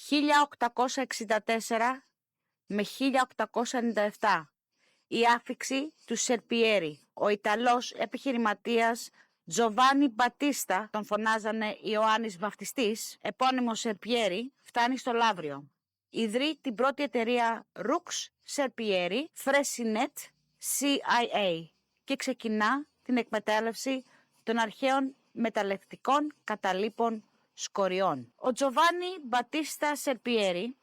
1864 με 1897. Η άφιξη του Σερπιέρι. Ο Ιταλός επιχειρηματίας Τζοβάνι Μπατίστα, τον φωνάζανε Ιωάννης Βαφτιστής, επώνυμο Σερπιέρι, φτάνει στο Λαύριο. Ιδρύει την πρώτη εταιρεία Rux Serpieri Fresinet CIA και ξεκινά την εκμετάλλευση των αρχαίων μεταλλευτικών καταλήπων σκοριών. Ο Τζοβάνι Μπατίστα Σερπιέρι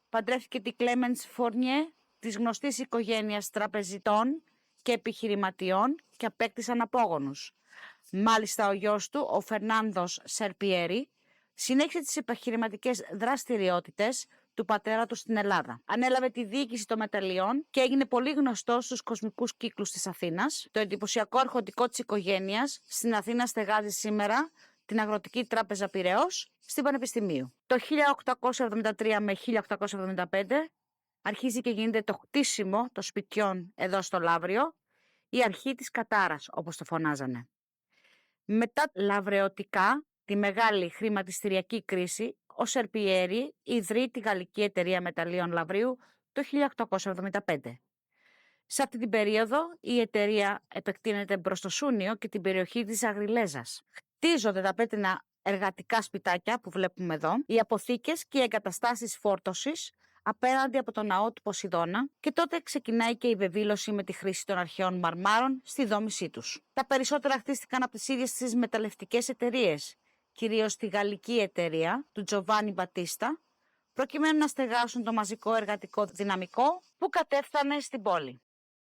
παντρεύτηκε τη Κλέμενς Φορνιέ της γνωστής οικογένειας τραπεζιτών και επιχειρηματιών και απέκτησαν απόγονους. Μάλιστα ο γιος του, ο Φερνάνδος Σερπιέρι, συνέχισε τις επιχειρηματικές δραστηριότητες του πατέρα του στην Ελλάδα. Ανέλαβε τη διοίκηση των μεταλλιών και έγινε πολύ γνωστός στους κοσμικούς κύκλους της Αθήνας. Το εντυπωσιακό αρχοντικό της οικογένειας στην Αθήνα στεγάζει σήμερα την Αγροτική Τράπεζα Πειραιώς στην Πανεπιστημίου. Το 1873 με 1875 αρχίζει και γίνεται το χτίσιμο των σπιτιών εδώ στο Λαύριο, η αρχή της κατάρας όπως το φωνάζανε. Μετά λαυρεωτικά, τη μεγάλη χρηματιστηριακή κρίση, ο Σερπιέρι ιδρύει τη Γαλλική Εταιρεία Μεταλλίων Λαυρίου το 1875. Σε αυτή την περίοδο η εταιρεία επεκτείνεται προς το Σούνιο και την περιοχή της Αγριλέζας. Χτίζονται τα πέτρινα εργατικά σπιτάκια που βλέπουμε εδώ, οι αποθήκες και οι εγκαταστάσεις φόρτωσης απέναντι από τον ναό του Ποσειδώνα και τότε ξεκινάει και η βεβήλωση με τη χρήση των αρχαίων μαρμάρων στη δόμησή τους. Τα περισσότερα χτίστηκαν από τις ίδιες τις μεταλλευτικές εταιρείες, κυρίως τη Γαλλική Εταιρεία του Τζοβάνι Μπατίστα, προκειμένου να στεγάσουν το μαζικό εργατικό δυναμικό που κατέφθανε στην πόλη.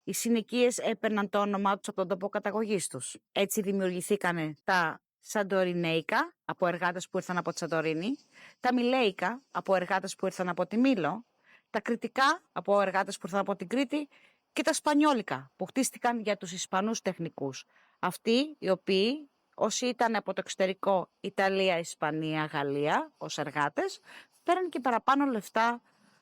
Οι συνοικίες έπαιρναν το όνομά τους από τον τόπο καταγωγής τους. Έτσι δημιουργηθήκανε τα Σαντορινέικα από εργάτες που ήρθαν από τη Σαντορίνη, τα Μιλέικα από εργάτες που ήρθαν από τη Μήλο, τα Κρητικά από εργάτες που ήρθαν από την Κρήτη και τα Σπανιόλικα που χτίστηκαν για τους Ισπανούς τεχνικούς. Αυτοί οι οποίοι όσοι ήταν από το εξωτερικό Ιταλία, Ισπανία, Γαλλία ως εργάτες, παίρνουν και παραπάνω λεφτά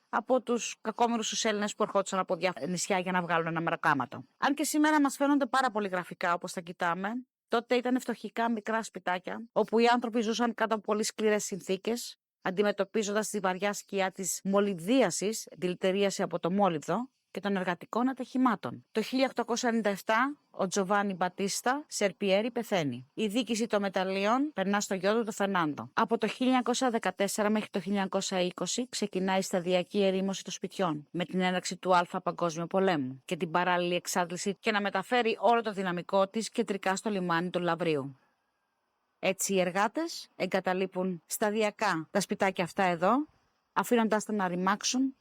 από τους κακόμοιρους τους Έλληνες που ερχόντουσαν από διάφορα νησιά για να βγάλουν ένα μεροκάματο. Αν και σήμερα μας φαίνονται πάρα πολύ γραφικά όπως τα κοιτάμε, τότε ήταν φτωχικά μικρά σπιτάκια, όπου οι άνθρωποι ζούσαν κάτω από πολύ σκληρές συνθήκες, αντιμετωπίζοντας τη βαριά σκιά της μολυβδίασης, δηλητηρίαση από το μόλυβδο και των εργατικών ατεχημάτων. Το 1897 ο Τζοβάνι Μπατίστα Σερπιέρι πεθαίνει. Η διοίκηση των μεταλλίων περνά στο γιο του, το Φερνάντο. Από το 1914 μέχρι το 1920 ξεκινάει η σταδιακή ερήμωση των σπιτιών, με την έναρξη του Α Παγκόσμιου Πολέμου και την παράλληλη εξάντληση και να μεταφέρει όλο το δυναμικό της κεντρικά στο λιμάνι του Λαυρίου. Έτσι οι εργάτες εγκαταλείπουν σταδιακά τα σπιτάκια αυτά εδώ, αφήνοντάς τα να ρημάξουν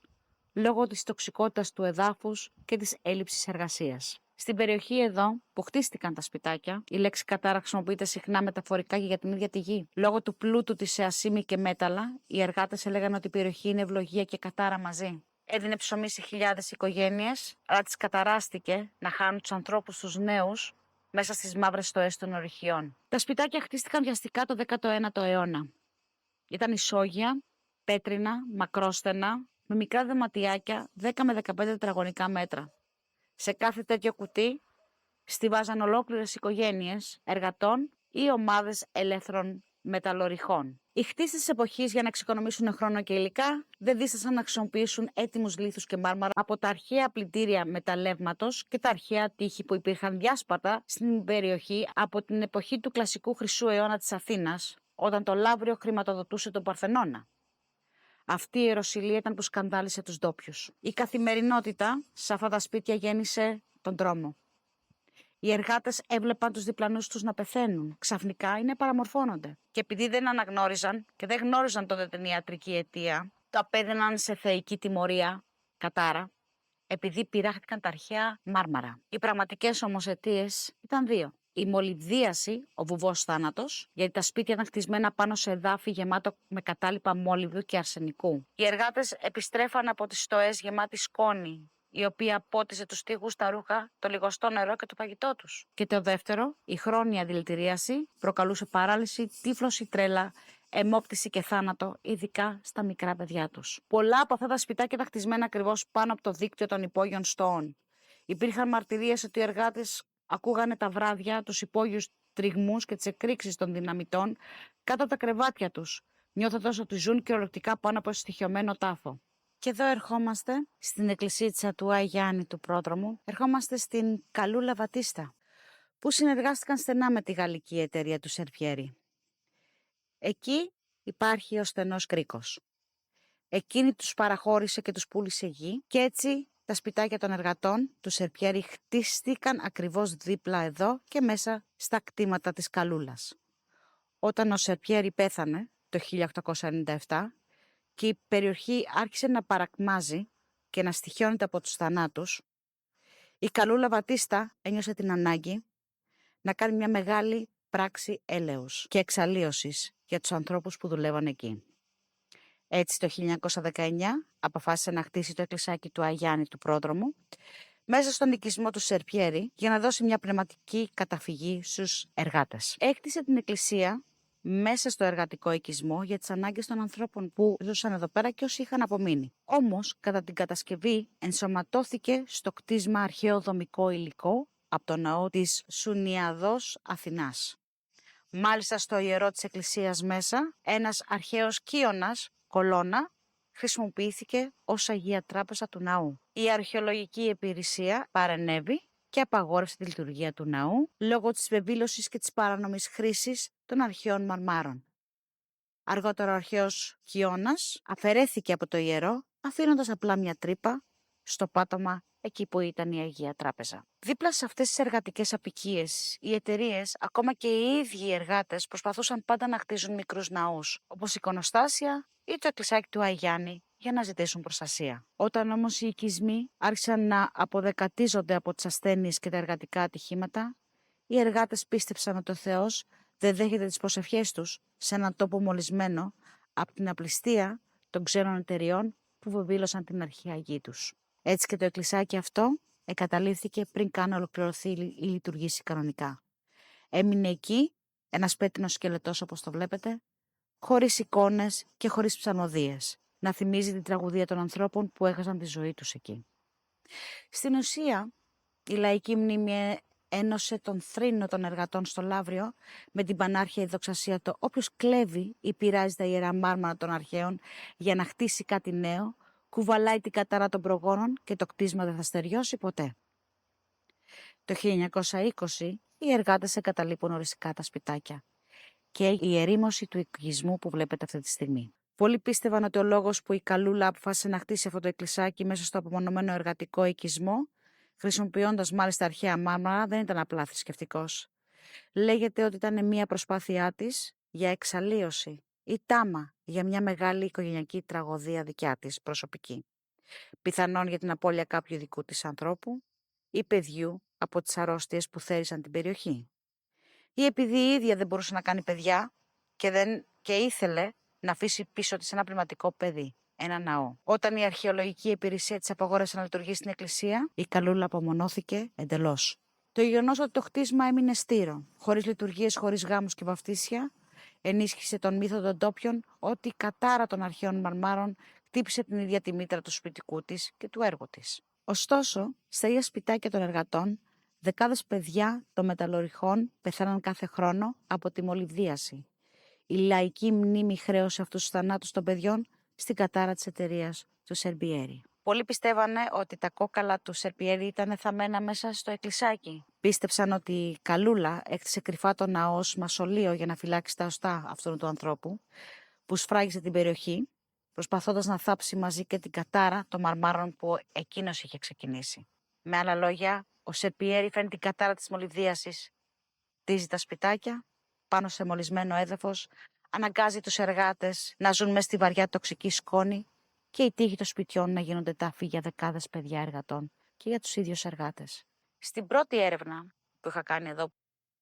λόγω της τοξικότητας του εδάφους και της έλλειψης εργασίας. Στην περιοχή εδώ που χτίστηκαν τα σπιτάκια, η λέξη κατάρα χρησιμοποιείται συχνά μεταφορικά και για την ίδια τη γη. Λόγω του πλούτου της σε ασίμι και μέταλλα, οι εργάτες έλεγαν ότι η περιοχή είναι ευλογία και κατάρα μαζί. Έδινε ψωμί σε χιλιάδες οικογένειες, αλλά τις καταράστηκε να χάνουν τους ανθρώπους τους νέους μέσα στις μαύρες στοές των ορυχιών. Τα σπιτάκια χτίστηκαν βιαστικά το 19ο αιώνα. Ήταν ισόγεια, πέτρινα, μακρόστενα, με μικρά δωματιάκια 10 με 15 τετραγωνικά μέτρα. Σε κάθε τέτοιο κουτί στιβάζαν ολόκληρες οικογένειες εργατών ή ομάδες ελεύθερων μεταλλορυχών. Οι χτίστες της εποχής, για να εξοικονομήσουν χρόνο και υλικά, δεν δίστασαν να χρησιμοποιήσουν έτοιμους λίθους και μάρμαρα από τα αρχαία πλυντήρια μεταλλεύματος και τα αρχαία τείχη που υπήρχαν διάσπαρτα στην περιοχή από την εποχή του κλασικού χρυσού αιώνα της Αθήνας, όταν το Λαύριο χρηματοδοτούσε τον Παρθενώνα. Αυτή η ιεροσυλία ήταν που σκανδάλισε τους ντόπιους. Η καθημερινότητα σε αυτά τα σπίτια γέννησε τον τρόμο. Οι εργάτες έβλεπαν τους διπλανούς τους να πεθαίνουν. Ξαφνικά ή να παραμορφώνονται. Και επειδή δεν αναγνώριζαν και δεν γνώριζαν τότε την ιατρική αιτία, το απέδιναν σε θεϊκή τιμωρία, κατάρα, επειδή πειράχτηκαν τα αρχαία μάρμαρα. Οι πραγματικές όμως αιτίες ήταν δύο. Η μολυβδίαση, ο βουβός θάνατος, γιατί τα σπίτια ήταν χτισμένα πάνω σε εδάφη γεμάτο με κατάλοιπα μόλιβδου και αρσενικού. Οι εργάτες επιστρέφαν από τις στοές γεμάτη σκόνη, η οποία απότιζε τους τοίχους, τα ρούχα, το λιγοστό νερό και το φαγητό τους. Και το δεύτερο, η χρόνια δηλητηρίαση προκαλούσε παράλυση, τύφλωση, τρέλα, αιμόπτηση και θάνατο, ειδικά στα μικρά παιδιά τους. Πολλά από αυτά τα σπιτάκια ήταν χτισμένα ακριβώς πάνω από το δίκτυο των υπόγειων στοών. Υπήρχαν μαρτυρίες ότι οι εργάτες ακούγανε τα βράδια τους υπόγειους τριγμούς και τις εκρήξεις των δυναμητών κάτω από τα κρεβάτια τους, νιώθοντας ότι ζουν κυριολεκτικά πάνω από στοιχειωμένο τάφο. Και εδώ ερχόμαστε στην εκκλησίτσα του Άι Γιάννη του Πρόδρομου, ερχόμαστε στην Καλούλα Βατίστα, που συνεργάστηκαν στενά με τη γαλλική εταιρεία του Σερπιέρι. Εκεί υπάρχει ο στενός κρίκος. Εκείνη τους παραχώρησε και τους πούλησε γη και έτσι τα σπιτάκια των εργατών του Σερπιέρι χτίστηκαν ακριβώς δίπλα εδώ και μέσα στα κτήματα της Καλούλας. Όταν ο Σερπιέρι πέθανε το 1897 και η περιοχή άρχισε να παρακμάζει και να στοιχιώνεται από τους θανάτους, η Καλούλα Βατίστα ένιωσε την ανάγκη να κάνει μια μεγάλη πράξη έλεους και εξαλείωσης για τους ανθρώπους που δουλεύαν εκεί. Έτσι το 1919 αποφάσισε να χτίσει το εκκλησάκι του Άι Γιάννη του Πρόδρομου μέσα στον οικισμό του Σερπιέρι για να δώσει μια πνευματική καταφυγή στους εργάτες. Έκτισε την εκκλησία μέσα στο εργατικό οικισμό για τις ανάγκες των ανθρώπων που ζούσαν εδώ πέρα και όσοι είχαν απομείνει. Όμως, κατά την κατασκευή ενσωματώθηκε στο κτίσμα αρχαίο δομικό υλικό από το ναό της Σουνιαδός Αθηνάς. Μάλιστα στο ιερό της εκκλησίας μέσα, ένας αρχαίος κύωνας, κολόνα, χρησιμοποιήθηκε ως Αγία Τράπεζα του ναού. Η αρχαιολογική υπηρεσία παρενέβη και απαγόρευσε τη λειτουργία του ναού λόγω της βεβήλωσης και της παράνομης χρήσης των αρχαίων μαρμάρων. Αργότερα ο αρχαίος κύωνας αφαιρέθηκε από το ιερό, αφήνοντας απλά μια τρύπα στο πάτωμα εκεί που ήταν η Αγία Τράπεζα. Δίπλα σε αυτές τις εργατικές αποικίες, οι εταιρείες, ακόμα και οι ίδιοι οι εργάτες, προσπαθούσαν πάντα να χτίζουν μικρούς ναούς, όπως εικονοστάσια ή το εκκλησάκι του Άι Γιάννη, για να ζητήσουν προστασία. Όταν όμως οι οικισμοί άρχισαν να αποδεκατίζονται από τις ασθένειες και τα εργατικά ατυχήματα, οι εργάτες πίστεψαν ότι ο Θεός δεν δέχεται τις προσευχές τους σε έναν τόπο μολυσμένο από την απληστία των ξένων εταιριών που βεβήλωσαν την αρχαία γη τους. Έτσι και το εκκλησάκι αυτό εγκαταλείφθηκε πριν καν ολοκληρωθεί ή λειτουργήσει κανονικά. Έμεινε εκεί ένας πέτεινος σκελετός, όπως το βλέπετε, χωρίς εικόνες και χωρίς ψαλμοδίες, να θυμίζει την τραγουδία των ανθρώπων που έχασαν τη ζωή τους εκεί. Στην ουσία, η λαϊκή μνήμη ένωσε τον θρήνο των εργατών στο Λαύριο με την πανάρχια δοξασία το όποιος κλέβει ή πειράζει τα ιερά μάρμαρα των αρχαίων για να χτίσει κάτι νέο, κουβαλάει την κατάρα των προγόνων και το κτίσμα δεν θα στεριώσει ποτέ. Το 1920 οι εργάτες εγκαταλείπουν οριστικά τα σπιτάκια και η ερήμωση του οικισμού που βλέπετε αυτή τη στιγμή. Πολλοί πίστευαν ότι ο λόγος που η Καλούλα αποφάσισε να χτίσει αυτό το εκκλησάκι μέσα στο απομονωμένο εργατικό οικισμό, χρησιμοποιώντας μάλιστα αρχαία μάρμαρα, δεν ήταν απλά θρησκευτικός. Λέγεται ότι ήταν μια προσπάθειά της για εξαλείωση ή τάμα για μια μεγάλη οικογενειακή τραγωδία δικιά της προσωπική. Πιθανόν για την απώλεια κάποιου δικού της ανθρώπου ή παιδιού από τις αρρώστιες που θέρισαν την περιοχή. Ή επειδή η ίδια δεν μπορούσε να κάνει παιδιά και ήθελε να αφήσει πίσω της ένα πνευματικό παιδί, ένα ναό. Όταν η αρχαιολογική υπηρεσία της απαγόρευσε να λειτουργήσει στην εκκλησία, η Καλούλα απομονώθηκε εντελώς. Το γεγονός ότι το χτίσμα έμεινε στήρο, χωρίς λειτουργίες, χωρίς γάμους και βαφτίσια, ενίσχυσε τον μύθο των ντόπιων ότι η κατάρα των αρχαίων μαρμάρων χτύπησε την ίδια τη μήτρα του σπιτικού της και του έργου της. Ωστόσο, στα ίδια σπιτάκια των εργατών, δεκάδες παιδιά των μεταλλορυχών πεθαίναν κάθε χρόνο από τη μολυβδίαση. Η λαϊκή μνήμη χρέωσε αυτούς τους θανάτους των παιδιών στην κατάρα της εταιρείας του Σερπιέρι. Πολλοί πιστεύανε ότι τα κόκαλα του Σερπιέρι ήταν θαμμένα μέσα στο εκκλησάκι. Πίστεψαν ότι η Καλούλα έκτισε κρυφά το ναό ως μασολείο για να φυλάξει τα οστά αυτού του ανθρώπου, που σφράγισε την περιοχή, προσπαθώντας να θάψει μαζί και την κατάρα των μαρμάρων που εκείνος είχε ξεκινήσει. Με άλλα λόγια, ο Σερπιέρι φέρνει την κατάρα της μολυβδίασης, χτίζει τα σπιτάκια πάνω σε μολυσμένο έδαφος, αναγκάζει τους εργάτες να ζουν μέσα στη βαριά τοξική σκόνη και οι τοίχοι των σπιτιών να γίνονται τάφοι για δεκάδες παιδιά εργατών και για τους ίδιους εργάτες. Στην πρώτη έρευνα που είχα κάνει εδώ,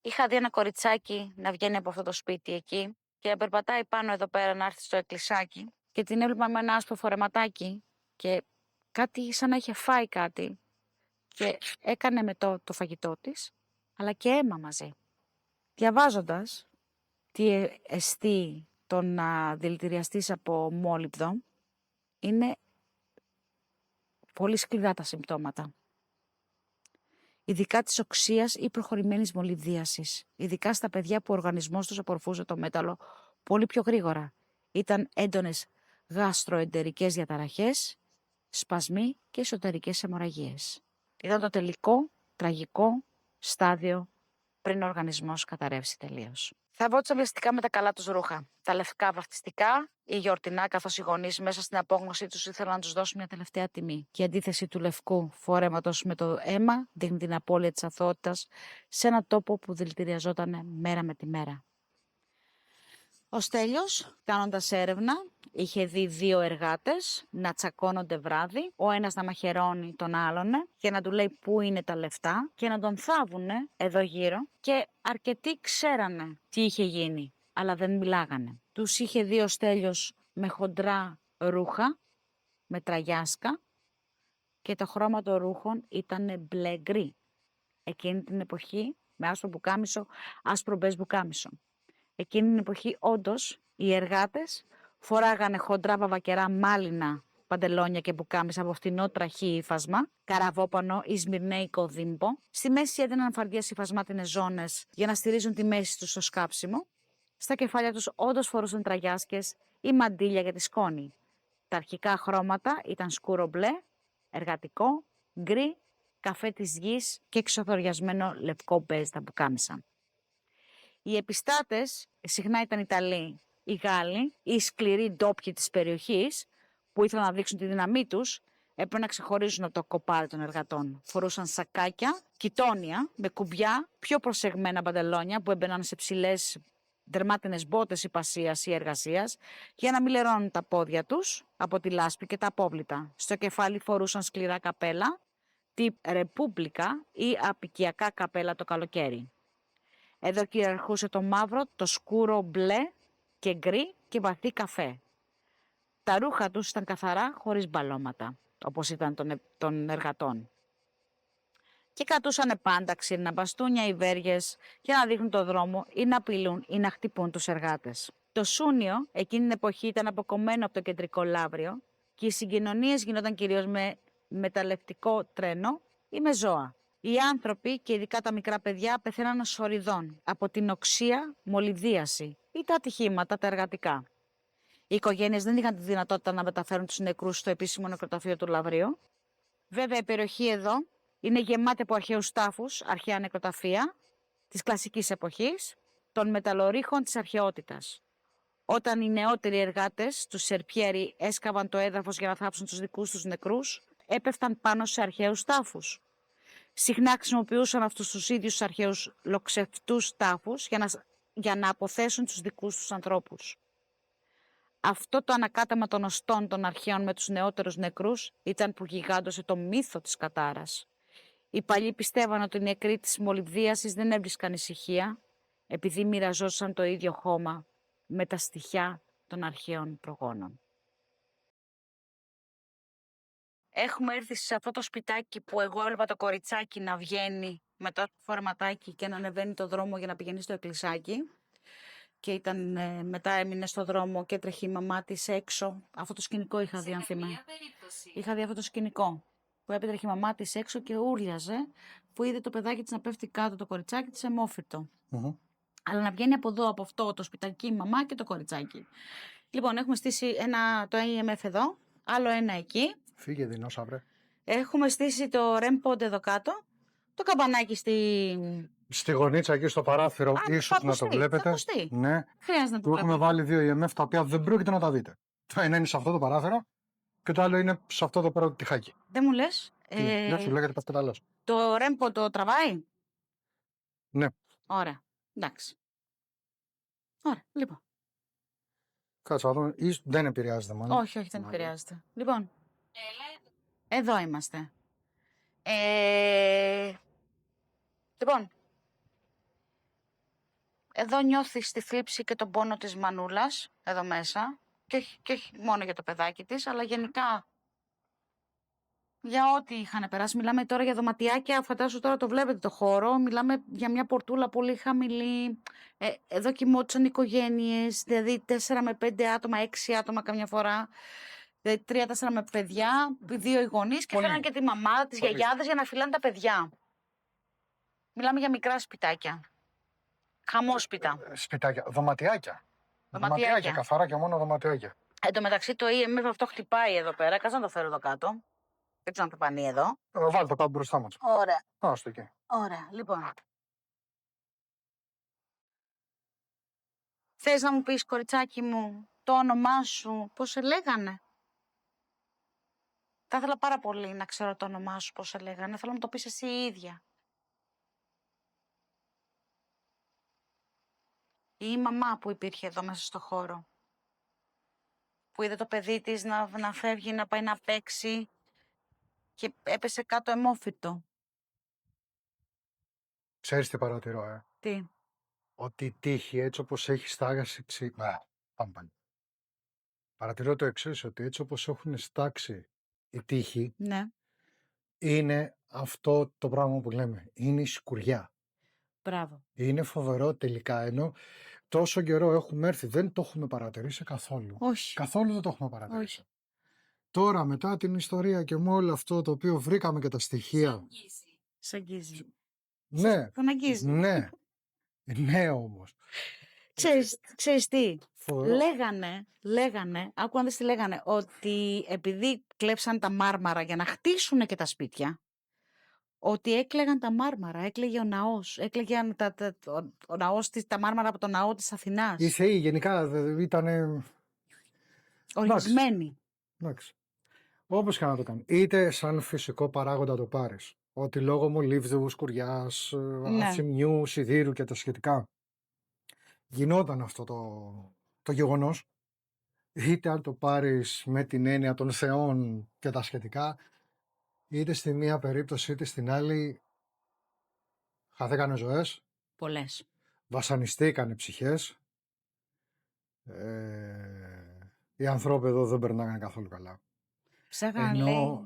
είχα δει ένα κοριτσάκι να βγαίνει από αυτό το σπίτι εκεί και να περπατάει πάνω εδώ πέρα, να έρθει στο εκκλησάκι, και την έβλεπα με ένα άσπρο φορεματάκι και κάτι σαν να είχε φάει κάτι και έκανε με το φαγητό της, αλλά και αίμα μαζί. Διαβάζοντας τι εστί το να δηλητηριαστείς από μόλιβδο, είναι πολύ σκληρά τα συμπτώματα. Ειδικά της οξείας ή προχωρημένης μολυβδίασης. Ειδικά στα παιδιά που ο οργανισμός τους απορροφούσε το μέταλλο πολύ πιο γρήγορα. ήταν έντονες γαστροεντερικές διαταραχές, σπασμοί και εσωτερικές αιμορραγίες. Ήταν το τελικό τραγικό στάδιο πριν ο οργανισμός καταρρεύσει τελείως. Θα βγω τσαμπλαστικά με τα καλά τους ρούχα. Τα λευκά βαφτιστικά ή γιορτινά, καθώς οι γονείς μέσα στην απόγνωση τους ήθελαν να τους δώσουν μια τελευταία τιμή. Και η αντίθεση του λευκού φορέματος με το αίμα δείχνει την απώλεια της αθωότητας σε έναν τόπο που δηλητηριαζόταν μέρα με τη μέρα. Ο Στέλιος, κάνοντας έρευνα, είχε δει 2 εργάτες να τσακώνονται βράδυ, ο ένας να μαχαιρώνει τον άλλον και να του λέει πού είναι τα λεφτά και να τον θάβουνε εδώ γύρω, και αρκετοί ξέρανε τι είχε γίνει, αλλά δεν μιλάγανε. Τους είχε δει ο Στέλιος με χοντρά ρούχα, με τραγιάσκα, και το χρώμα των ρούχων ήταν μπλε-γκρι. Εκείνη την εποχή, με άσπρο μπουκάμισο, άσπρο μπες μπουκάμισο. Εκείνη την εποχή, όντως, οι εργάτες φοράγανε χοντρά βαβακερά μάλινα παντελόνια και μπουκάμισα από φθηνό τραχή ύφασμα, καραβόπανο ή σμυρνέικο δίμπο. Στη μέση έδιναν φαρδιές υφασμάτινες ζώνες για να στηρίζουν τη μέση τους στο σκάψιμο. Στα κεφάλια τους όντως φορούσαν τραγιάσκες ή μαντίλια για τη σκόνη. Τα αρχικά χρώματα ήταν σκούρο μπλε, εργατικό, γκρι, καφέ της γης και εξωθοριασμένο λευκό μπέζ τα μπουκάμισα. Οι επιστάτες συχνά ήταν Ιταλοί ή Γάλλοι ή σκληροί ντόπιοι της περιοχής που ήθελαν να δείξουν τη δύναμή τους, έπρεπε να ξεχωρίζουν από το κοπάδι των εργατών. Φορούσαν σακάκια, κοιτόνια με κουμπιά, πιο προσεγμένα παντελόνια που έμπαιναν σε ψηλές δερμάτινες μπότες υπασίας ή εργασίας για να μην λερώνουν τα πόδια τους από τη λάσπη και τα απόβλητα. Στο κεφάλι φορούσαν σκληρά καπέλα, τύπ ρεπούμπλικα ή απικιακά καπέλα το καλοκαίρι. Εδώ κυριαρχούσε το μαύρο, το σκούρο μπλε και γκρι και βαθύ καφέ. Τα ρούχα τους ήταν καθαρά, χωρίς μπαλώματα, όπως ήταν των εργατών. Και κρατούσαν πάντα ξύρινα μπαστούνια ή βέργες για να δείχνουν το δρόμο ή να απειλούν ή να χτυπούν τους εργάτες. Το Σούνιο εκείνη την εποχή ήταν αποκομμένο από το κεντρικό λαύριο και οι συγκοινωνίες γινόταν κυρίως με μεταλλευτικό τρένο ή με ζώα. Οι άνθρωποι και ειδικά τα μικρά παιδιά πεθαίναν σοριδών από την οξεία μολυβδίαση ή τα ατυχήματα τα εργατικά. Οι οικογένειες δεν είχαν τη δυνατότητα να μεταφέρουν τους νεκρούς στο επίσημο νεκροταφείο του Λαυρίου. Βέβαια η περιοχή εδώ είναι γεμάτη από αρχαίους τάφους, αρχαία νεκροταφεία της κλασικής εποχής, των μεταλλορύχων της αρχαιότητας. Όταν οι νεότεροι εργάτες του Σερπιέρι έσκαβαν το έδαφος για να θάψουν τους δικούς τους νεκρούς, έπεφταν πάνω σε αρχαίους τάφους. Συχνά χρησιμοποιούσαν αυτούς τους ίδιους αρχαίους λοξευτούς τάφους για να αποθέσουν τους δικούς τους ανθρώπους. Αυτό το ανακάτεμα των οστών των αρχαίων με τους νεότερους νεκρούς ήταν που γιγάντωσε το μύθο της κατάρας. Οι παλιοί πιστεύαν ότι οι νεκροί της μολυβδίασης δεν έβρισκαν ησυχία επειδή μοιραζόντουσαν το ίδιο χώμα με τα στοιχιά των αρχαίων προγόνων. Έχουμε έρθει σε αυτό το σπιτάκι που εγώ έλαβα το κοριτσάκι να βγαίνει με το φορματάκι και να ανεβαίνει το δρόμο για να πηγαίνει στο εκκλησάκι. Και μετά έμεινε στο δρόμο και έτρεχε η μαμά της έξω. Αυτό το σκηνικό είχα δει, αν θυμάμαι. Είχα δει αυτό το σκηνικό που έτρεχε η μαμά της έξω και ούρλιαζε που είδε το παιδάκι της να πέφτει κάτω, το κοριτσάκι της αιμόφυρτο. Αλλά να βγαίνει από εδώ, από αυτό το σπιτάκι, η μαμά και το κοριτσάκι. Λοιπόν, έχουμε στήσει το EMF εδώ, άλλο ένα εκεί. Φύγε δεινόσαυρε. Έχουμε στήσει το REM pod εδώ κάτω, το καμπανάκι στη γωνίτσα εκεί στο παράθυρο, ίσως να το βλέπετε. Ναι. Χρειάζεται να το βλέπετε. Έχουμε βάλει 2 EMF τα οποία δεν πρόκειται να τα δείτε. Το ένα είναι σε αυτό το παράθυρο και το άλλο είναι σε αυτό το πέρα το τυχάκι. Δεν μου λες. Δεν σου λέγεται παστελαλός. Το REM pod το τραβάει. Ναι. Ωραία. Εντάξει. Ωραία. Λοιπόν. Κάτσε να δούμε. Δεν επηρεάζεται μάλλον. Όχι, δεν επηρεάζεται. Λοιπόν. Εδώ είμαστε. Λοιπόν. Εδώ νιώθεις τη θλίψη και τον πόνο της μανούλας, εδώ μέσα, και όχι μόνο για το παιδάκι της, αλλά γενικά για ό,τι είχαν περάσει. Μιλάμε τώρα για δωματιάκια, φαντάσου τώρα το βλέπετε το χώρο, μιλάμε για μια πορτούλα πολύ χαμηλή, εδώ κοιμόντουσαν οικογένειες, δηλαδή 4 με 5 άτομα, 6 άτομα καμιά φορά, δηλαδή 3-4 με παιδιά, 2 οι γονείς και φέραν και τη μαμά, τις γιαγιάδες για να φυλάνε τα παιδιά. Μιλάμε για μικρά σπιτάκια. Χαμόσπιτα. Σπιτάκια, δωματιάκια. Δωματιάκια, καθαρά και μόνο δωματιάκια. Εν τω μεταξύ το EMF αυτό χτυπάει εδώ πέρα. Κάτσε να το φέρω εδώ κάτω. Έτσι να το πανεί εδώ. Βάλτε το κάτω μπροστά μας. Ωραία. Άστο εκεί. Ωραία. Λοιπόν. Θες να μου πεις, κοριτσάκι μου, το όνομά σου, πώς σε λέγανε? Θα ήθελα πάρα πολύ να ξέρω το όνομά σου, πώς σε λέγανε. Θέλω να μου το πεις εσύ η ίδια. Ή η μαμά που υπήρχε εδώ μέσα στο χώρο. Που είδε το παιδί της να φεύγει, να πάει να παίξει και έπεσε κάτω αιμόφυτο. Ξέρεις τι παρατηρώ, Τι? ότι η τύχη έτσι όπως έχει στάγαση πάμε πάλι. Παρατηρώ το εξής, ότι έτσι όπως έχουν στάξει η τύχη, Ναι. είναι αυτό το πράγμα που λέμε. Είναι η σκουριά. Μπράβο. Είναι φοβερό τελικά, ενώ τόσο καιρό έχουμε έρθει, δεν το έχουμε παρατηρήσει καθόλου. Όχι. Καθόλου δεν το έχουμε παρατηρήσει. Όχι. Τώρα μετά την ιστορία και με όλο αυτό το οποίο βρήκαμε και τα στοιχεία. Σ' αγγίζει. Ναι, Τον αγγίζει. ναι, ναι όμως. Ξέρεις τι, Φοβερό. λέγανε, άκου αν δεις τι λέγανε, ότι επειδή κλέψαν τα μάρμαρα για να χτίσουν και τα σπίτια, ότι έκλαιγαν τα μάρμαρα, έκλαιγε ο ναός, έκλαιγαν ο ναός, τα μάρμαρα από το ναό της Αθηνάς. Οι θεοί γενικά ήταν. Ορισμένοι. Εντάξει. Όπως και να το κάνει. Είτε σαν φυσικό παράγοντα το πάρεις. Ότι λόγω μολύβδου, σκουριάς, ασημιού, σιδήρου και τα σχετικά. Γινόταν αυτό το γεγονός. Είτε αν το πάρεις με την έννοια των θεών και τα σχετικά, είτε στη μία περίπτωση είτε στην άλλη, χαθήκανε ζωές. Πολλές. Βασανιστήκανε ψυχές. Οι άνθρωποι εδώ δεν περνάγανε καθόλου καλά.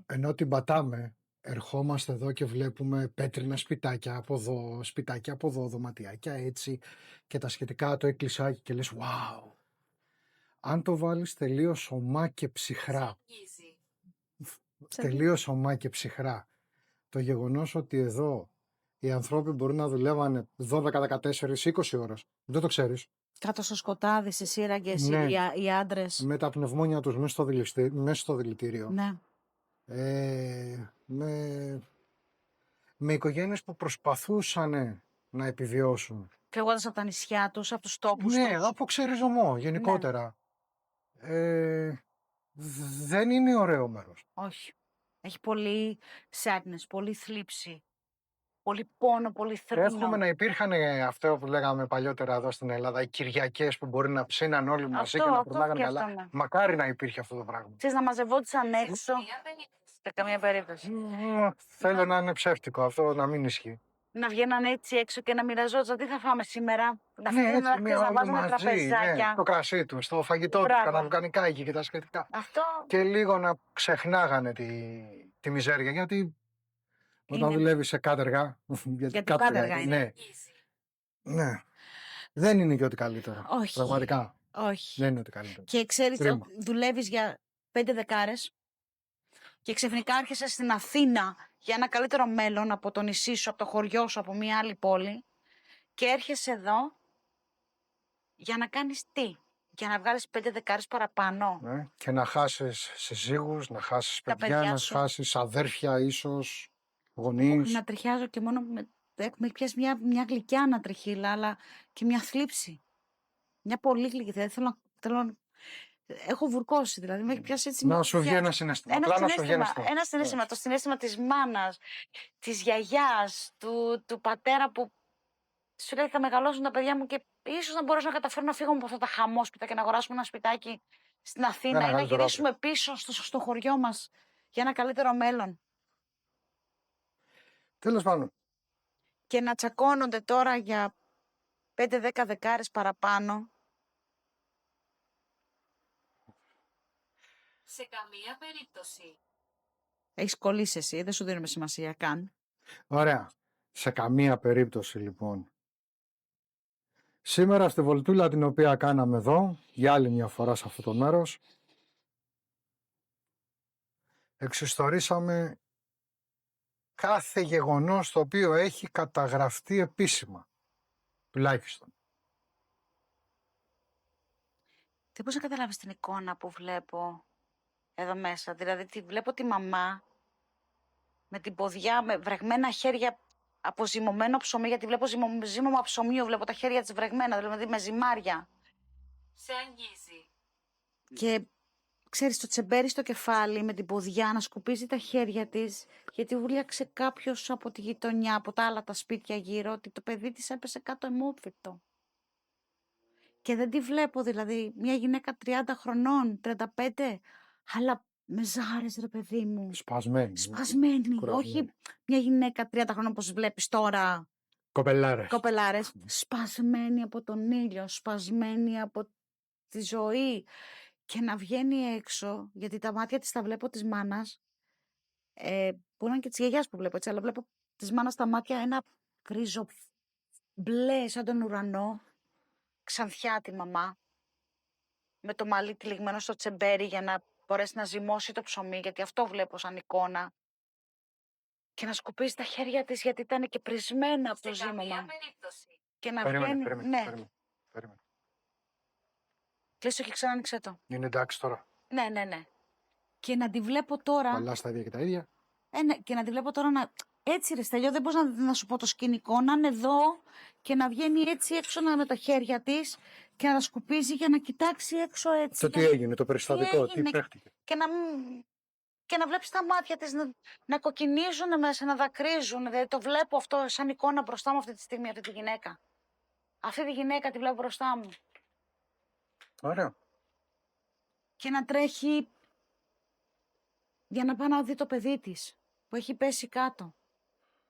Ενώ την πατάμε, ερχόμαστε εδώ και βλέπουμε πέτρινα σπιτάκια από εδώ, δωματιάκια έτσι και τα σχετικά, το εκκλησάκι και λες wow. Αν το βάλεις τελείως ομά και ψυχρά, το γεγονός ότι εδώ οι άνθρωποι μπορούν να δουλεύανε 12, 14, 20 ώρες, δεν το ξέρεις. Κάτω στο σκοτάδι, σε σύραγγες, Ναι. οι άντρες. Με τα πνευμόνια τους μέσα στο δηλητήριο. Ναι. Με οικογένειες που προσπαθούσαν να επιβιώσουν. Φεύγοντας από τα νησιά τους, από τους τόπους Ναι, τους. από ξεριζωμό γενικότερα. Δεν είναι ωραίο μέρος. Όχι. Έχει πολύ sadness, πολύ θλίψη. Πολύ πόνο, πολύ θρήνο. Εύχομαι να υπήρχαν αυτό που λέγαμε παλιότερα εδώ στην Ελλάδα, οι Κυριακές που μπορεί να ψήναν όλοι μαζί και να περνάγανε καλά. Μακάρι να υπήρχε αυτό το πράγμα. Ξέρεις, να μαζευόντουσαν έξω. Σε καμία περίπτωση. Θέλω να είναι ψεύτικο αυτό, να μην ισχύει. Να βγαίναν έτσι έξω και να μοιραζόντουσαν τι θα φάμε σήμερα. Να βάζουμε τραπεζάκια. Το κρασί του, το φαγητό του, τα αυγανικάκι και τα σχετικά. Αυτό. Και λίγο να ξεχνάγανε τη μιζέρια, γιατί όταν δουλεύει σε κάτεργα. Γιατί κάτεργα είναι. Ναι. Δεν είναι και ό,τι καλύτερο. Όχι. Πραγματικά. Όχι. Δεν είναι ό,τι καλύτερο. Και ξέρεις, δουλεύεις για 5 δεκάρες και ξαφνικά έρχεσαι στην Αθήνα για ένα καλύτερο μέλλον από το νησί σου, από το χωριό σου, από μια άλλη πόλη και έρχεσαι εδώ για να κάνεις τι? Για να βγάλεις 5 δεκάρες παραπάνω. Ναι. Και να χάσεις συζύγους, να χάσεις παιδιά, να χάσεις αδέρφια ίσως, γονείς. Να τριχιάζω και μόνο με πιάσει μια γλυκιά ανατριχύλα, αλλά και μια θλίψη. Μια πολύ γλυκιά. Θέλω έχω βουρκώσει, δηλαδή με έχει πιάσει έτσι. Να σου βγει ένα συναίσθημα. Ένα συναίσθημα. Το συναίσθημα της μάνας, της γιαγιάς, του πατέρα που σου λέει θα μεγαλώσουν τα παιδιά μου και ίσως να μπορέσω να καταφέρω να φύγω από αυτά τα χαμόσπιτα και να αγοράσουμε ένα σπιτάκι στην Αθήνα ή να γυρίσουμε πίσω στο χωριό μας για ένα καλύτερο μέλλον. Τέλος πάντων. Και να τσακώνονται τώρα για 5-10 δεκάρες παραπάνω. Σε καμία περίπτωση. Έχεις κολλήσει εσύ, δεν σου δίνουμε σημασία καν. Ωραία. Σε καμία περίπτωση λοιπόν. Σήμερα στη βολτούλα την οποία κάναμε εδώ, για άλλη μια φορά σε αυτό το μέρος, εξιστορήσαμε κάθε γεγονός το οποίο έχει καταγραφεί επίσημα, τουλάχιστον. Δεν μπορείς να καταλάβεις την εικόνα που βλέπω εδώ μέσα. Δηλαδή, βλέπω τη μαμά με την ποδιά, με βρεγμένα χέρια από ζυμωμένο ψωμί, γιατί βλέπω ζύμωμα ψωμίου, βλέπω τα χέρια της βρεγμένα, δηλαδή με ζυμάρια. Σε αγγίζει. Και ξέρεις, το τσεμπέρι στο κεφάλι με την ποδιά να σκουπίζει τα χέρια της, γιατί βούλιαξε κάποιος από τη γειτονιά, από τα άλλα τα σπίτια γύρω, ότι το παιδί της έπεσε κάτω αιμόφυρτο. Και δεν τη βλέπω, δηλαδή, μια γυναίκα 30 χρονών, 35, αλλά με ζάρες, ρε παιδί μου. Σπασμένη. Σπασμένη. Κουρασμένη. Όχι μια γυναίκα 30 χρονών όπως βλέπεις τώρα. Κοπελάρες. Κοπελάρες. Σπασμένη από τον ήλιο, σπασμένη από τη ζωή. Και να βγαίνει έξω, γιατί τα μάτια της τα βλέπω της μάνας, που είναι και της γιαγιάς που βλέπω, έτσι, αλλά βλέπω της μάνας τα μάτια ένα γκρίζο μπλε σαν τον ουρανό, ξανθιά τη μαμά, με το μαλλί τυλιγμένο στο τσεμπέρι για να μπορέσει να ζυμώσει το ψωμί, γιατί αυτό βλέπω σαν εικόνα. Και να σκουπίζει τα χέρια της, γιατί ήταν και πρισμένα από το Σε καμία ζύμωμα. περίπτωση. Και να βγαίνει. Ναι, Περίμενε. κλείστο και ξανά άνοιξε το. Είναι εντάξει τώρα. Ναι. Και να τη βλέπω τώρα. Κολλάς τα ίδια και τα ίδια. Ναι, και να τη βλέπω τώρα να. Έτσι, ρε Στέλιο, δεν μπορείς να σου πω το σκηνικό, να είναι εδώ και να βγαίνει έτσι έξω με τα χέρια της και να τα σκουπίζει για να κοιτάξει έξω έτσι. Το τι έγινε, το περιστατικό, τι έγινε, παίχτηκε. Και να βλέπεις τα μάτια της να κοκκινίζουν μέσα, να δακρύζουν. Δηλαδή το βλέπω αυτό σαν εικόνα μπροστά μου αυτή τη στιγμή, αυτή τη γυναίκα. Αυτή τη γυναίκα τη βλέπω μπροστά μου. Ωραία. Και να τρέχει για να πάει να δει το παιδί της που έχει πέσει κάτω.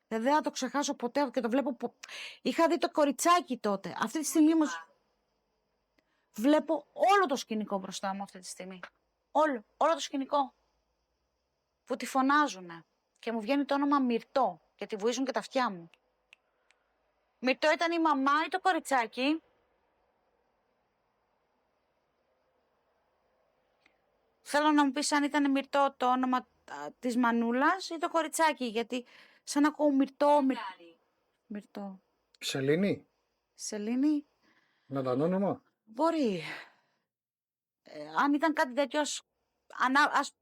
Δεν θα το ξεχάσω ποτέ και το βλέπω. Είχα δει το κοριτσάκι τότε. Αυτή τη στιγμή όμως βλέπω όλο το σκηνικό μπροστά μου αυτή τη στιγμή. Όλο το σκηνικό. Που τη φωνάζουνε. Και μου βγαίνει το όνομα Μυρτώ και τη βουίζουν και τα αυτιά μου. Μυρτώ ήταν η μαμά ή το κοριτσάκι. Θέλω να μου πεις αν ήταν Μυρτώ το όνομα της μανούλας ή το κοριτσάκι, γιατί σαν να ακούω Μυρτώ. Μυρτώ. Σελήνη. Σελήνη. Να ήταν όνομα. Μπορεί. Αν ήταν κάτι τέτοιο, ας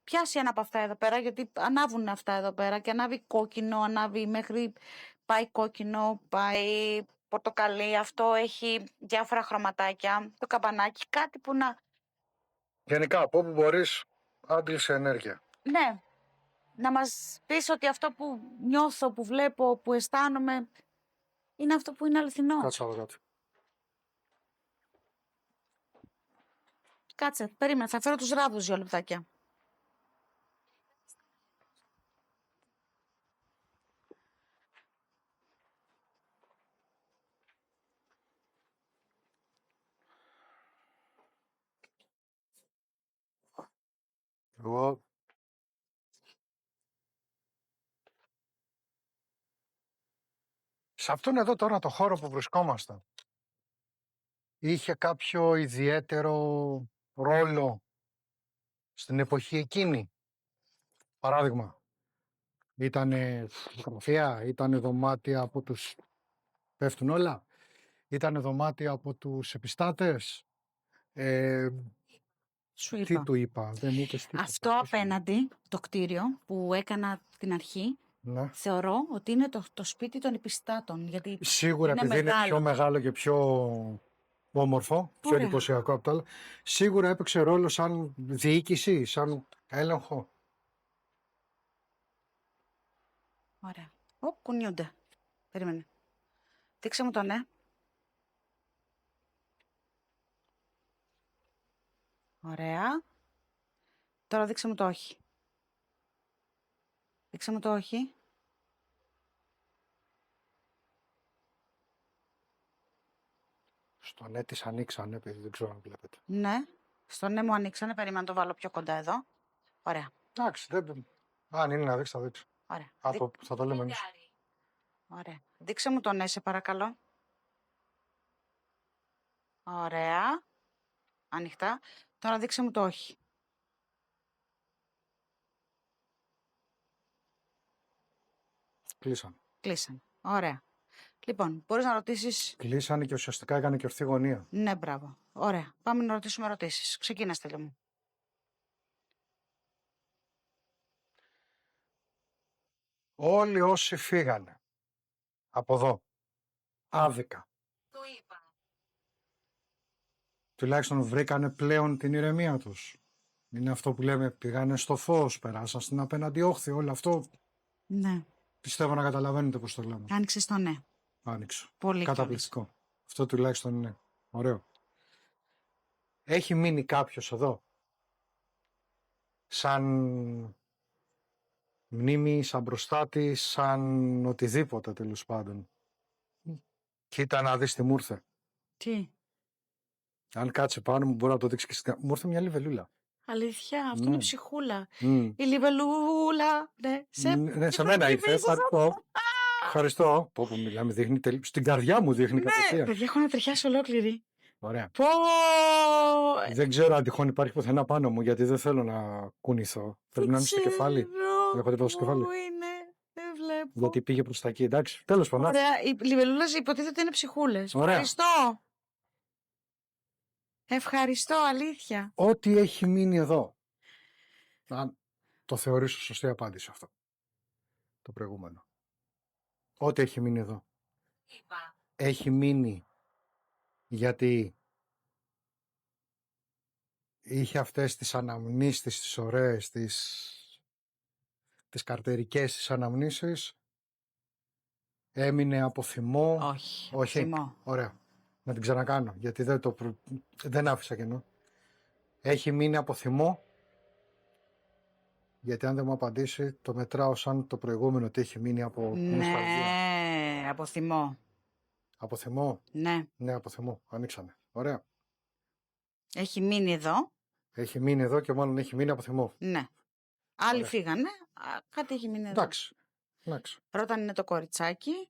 πιάσει ένα από αυτά εδώ πέρα, γιατί ανάβουν αυτά εδώ πέρα και ανάβει κόκκινο, ανάβει μέχρι πάει κόκκινο, πάει πορτοκαλί, αυτό έχει διάφορα χρωματάκια, το καμπανάκι, κάτι που να... Γενικά, από όπου μπορείς, άντλησε ενέργεια. Ναι, να μας πεις ότι αυτό που νιώθω, που βλέπω, που αισθάνομαι, είναι αυτό που είναι αληθινό. Κάτσε άλλο κάτι. Κάτσε, περίμενα, θα φέρω τους ράβδους 2 λεπτάκια. Εγώ σε αυτόν εδώ τώρα το χώρο που βρισκόμασταν είχε κάποιο ιδιαίτερο ρόλο στην εποχή εκείνη. Παράδειγμα, ήτανε φωτογραφία, ήτανε δωμάτια από τους πέφτουν όλα, ήτανε δωμάτια από τους επιστάτες. Σου είπα. Τι του είπα, δεν μου είπες τίποτα. Αυτό απέναντι, το κτίριο που έκανα την αρχή, Ναι. θεωρώ ότι είναι το σπίτι των επιστάτων. Γιατί Σίγουρα είναι επειδή είναι μεγάλο. πιο μεγάλο και πιο όμορφο, πιο Ωραία. εντυπωσιακό από τα άλλα, σίγουρα έπαιξε ρόλο σαν διοίκηση, σαν έλεγχο. Ωραία. Κουνιούνται. Περίμενε. Δείξε μου το ναι. Ωραία. Τώρα δείξε μου το όχι. Δείξε μου το όχι. Στο ναι της ανοίξανε, επειδή δεν ξέρω αν βλέπετε. Ναι. Στο ναι μου ανοίξανε. Περίμενα να το βάλω πιο κοντά εδώ. Ωραία. Εντάξει, δεν... αν είναι να δείξει, θα δείξει. Ωραία. Θα το λέμε εμείς. Ωραία. Δείξε μου το ναι, σε παρακαλώ. Ωραία. Ανοιχτά. Τώρα δείξε μου το όχι. Κλείσαν. Κλείσαν. Ωραία. Λοιπόν, μπορείς να ρωτήσεις... Κλείσανε και ουσιαστικά έκανε και ορθή γωνία. Ναι, μπράβο. Ωραία. Πάμε να ρωτήσουμε ερωτήσεις. Ξεκίνα, Στέλιο μου. Όλοι όσοι φύγανε από εδώ, άδικα, Του είπα. τουλάχιστον βρήκανε πλέον την ηρεμία τους. Είναι αυτό που λέμε, πήγανε στο φως, περάσαν στην απέναντι όχθη, όλο αυτό Ναι. πιστεύω να καταλαβαίνετε πώς το λέμε. Άνοιξες το ναι. Άνοιξε. Πολύ Καταπληκτικό. Αυτό τουλάχιστον είναι ωραίο. Έχει μείνει κάποιος εδώ σαν μνήμη, σαν μπροστάτη, σαν οτιδήποτε τέλος πάντων. Κοίτα να δεις τι μου ήρθε. Τι. Αν κάτσε πάνω μου μπορεί να το δείξει και στην... Μου ήρθε μια λιβελούλα. Αλήθεια, αυτό Ναι. είναι ψυχούλα. Μμ. Η λιβελούλα. Ναι, Ναι, σε μένα ήρθε. Ευχαριστώ. Ευχαριστώ. Πω, μιλάμε, δείχνει στην καρδιά μου δείχνει Ναι, κατευθείαν. παιδιά, έχω ανατριχιάσει ολόκληρη. Ωραία. Πω! Δεν ξέρω αν τυχόν υπάρχει πουθενά πάνω μου γιατί δεν θέλω να κουνηθώ. Πρέπει να είναι στο κεφάλι. Έχω τίποτα στο κεφάλι. Πού είναι, δεν βλέπω. Γιατί πήγε προς τα εκεί. Εντάξει, τέλος πάντων. Ωραία, οι λιβελούλες υποτίθεται είναι ψυχούλες. Ωραία. Ευχαριστώ. Ευχαριστώ, αλήθεια. Ό,τι έχει μείνει εδώ. Αν το θεωρήσω σωστή απάντηση αυτό. Το προηγούμενο. Ό,τι έχει μείνει εδώ. Είπα. Έχει μείνει γιατί είχε αυτές τις αναμνήσεις, τις ωραίες, τις καρτερικές τις αναμνήσεις. Έμεινε από θυμό. Όχι. Όχι. Θυμό. Ωραία. Να την ξανακάνω γιατί δεν άφησα κενό. Έχει μείνει από θυμό. Γιατί αν δεν μου απαντήσει το μετράω σαν το προηγούμενο ότι έχει μείνει από νοσταλγία. Ναι, από θυμό. Από θυμό. Ναι. Ναι, από θυμό. Ανοίξαμε. Ωραία. Έχει μείνει εδώ. Έχει μείνει εδώ και μάλλον έχει μείνει από θυμό. Ναι. Άλλοι Ωραία. φύγανε. Κάτι έχει μείνει εδώ. Εντάξει. Εντάξει. Πρώτα είναι το κοριτσάκι.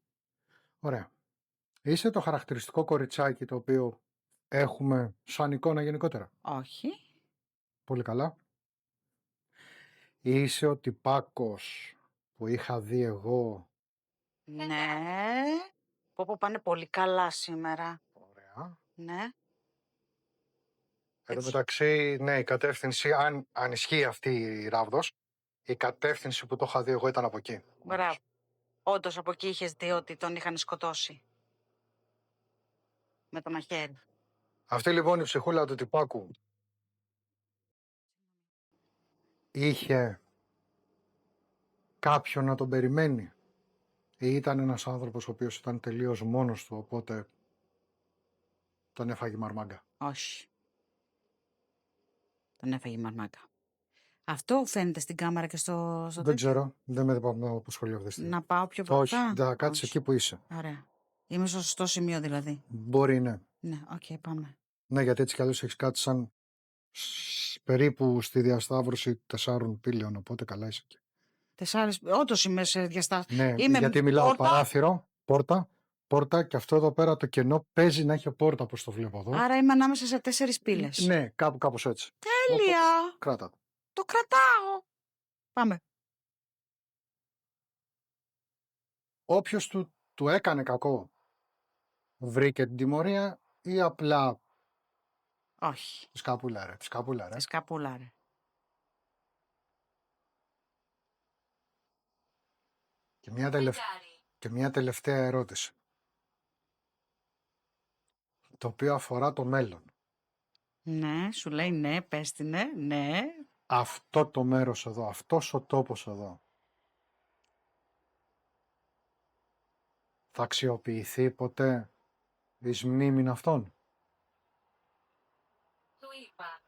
Ωραία. Είσαι το χαρακτηριστικό κοριτσάκι το οποίο έχουμε σαν εικόνα γενικότερα. Όχι. Πολύ καλά. Είσαι ο τυπάκος που είχα δει εγώ. Ναι. Πω πάνε πολύ καλά σήμερα. Ωραία. Ναι. Εν τω Έτσι. μεταξύ, ναι, η κατεύθυνση, αν ισχύει αυτή η ράβδος, η κατεύθυνση που το είχα δει εγώ ήταν από εκεί. Μπράβο. Όντως από εκεί είχες δει ότι τον είχαν σκοτώσει. Με το μαχαίρι. Αυτή λοιπόν η ψυχούλα του τυπάκου είχε κάποιον να τον περιμένει ή ήταν ένας άνθρωπος ο οποίος ήταν τελείως μόνος του, οπότε τον έφαγε η μαρμάγκα. Όχι. Τον έφαγε η μαρμάκα. Αυτό φαίνεται στην κάμερα και στο Δεν τέτοιο. ξέρω, δεν με απασχολεί αυτή τη στιγμή. Να πάω πιο Όχι, μπροστά. θα κάτσεις Όχι. εκεί που είσαι. Ωραία. Είμαι στο σωστό σημείο δηλαδή. Μπορεί, ναι. Ναι, οκ, πάμε. Ναι, γιατί έτσι κι αλλιώς έχεις κάτι σαν περίπου στη διασταύρωση 4 πύλεων, οπότε καλά είσαι εκεί. 4, όντως είμαι σε διαστάσεις. Ναι, Είμαι γιατί μιλάω πόρτα. παράθυρο, πόρτα και αυτό εδώ πέρα το κενό παίζει να έχει πόρτα όπως το βλέπω εδώ. Άρα είμαι ανάμεσα σε 4 πύλες. Ναι, κάπως έτσι. Τέλεια! Κράτα το. Το κρατάω! Πάμε. Όποιος του έκανε κακό βρήκε την τιμωρία ή απλά Όχι. τη σκαπούλα ρε. Σκαπούλα, ρε. Και μια τελευταία ερώτηση. Το οποίο αφορά το μέλλον. Ναι, σου λέει ναι, πες την ναι, ναι. Αυτό το μέρος εδώ, αυτός ο τόπος εδώ, θα αξιοποιηθεί ποτέ εις μνήμην αυτών? Του είπα.